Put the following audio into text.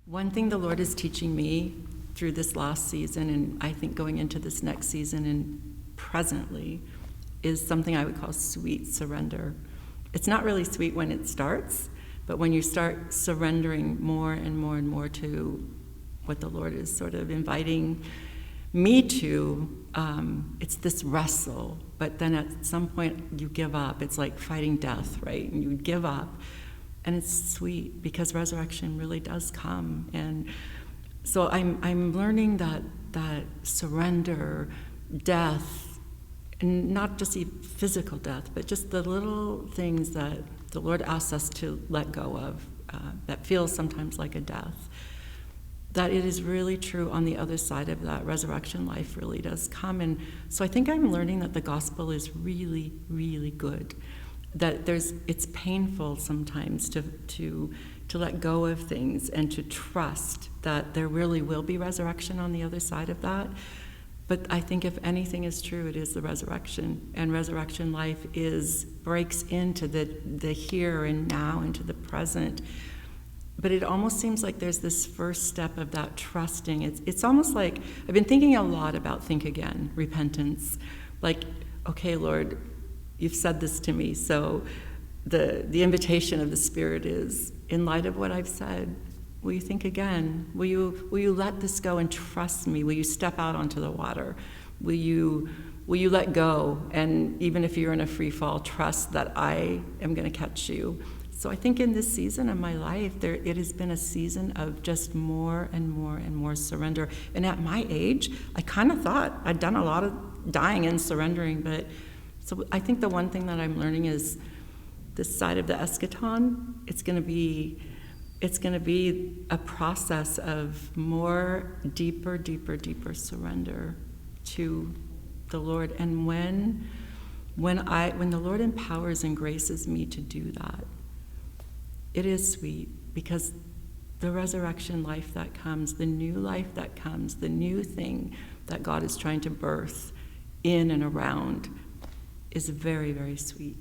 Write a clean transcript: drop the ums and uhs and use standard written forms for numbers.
One thing the Lord is teaching me through this last season, and I think going into this next season and presently, is something I would call sweet surrender. It's not really sweet when it starts, but when you start surrendering more and more and more to what the Lord is sort of inviting me to, it's this wrestle, but then at some point you give up. It's like fighting death, right? And you give up. And it's sweet because resurrection really does come. And so I'm learning that surrender, death, and not just physical death, but just the little things that the Lord asks us to let go of, that feels sometimes like a death, that it is really true on the other side of that. Resurrection life really does come. And so I think I'm learning that the gospel is really, really good. That it's painful sometimes to let go of things and to trust that there really will be resurrection on the other side of that. But I think if anything is true, it is the resurrection. And resurrection life breaks into the here and now, into the present. But it almost seems like there's this first step of that trusting. It's almost like, I've been thinking a lot about think again, repentance. Like, okay, Lord, you've said this to me, so the invitation of the Spirit is, in light of what I've said, will you think again? Will you let this go and trust me? Will you step out onto the water? Will you let go? And even if you're in a free fall, trust that I am going to catch you. So I think in this season of my life, it has been a season of just more and more and more surrender. And at my age, I kind of thought I'd done a lot of dying and surrendering, but so I think the one thing that I'm learning is this side of the eschaton. It's going to be a process of more deeper surrender to the Lord. And when the Lord empowers and graces me to do that, it is sweet, because the resurrection life that comes, the new life that comes, the new thing that God is trying to birth in and around is very, very sweet.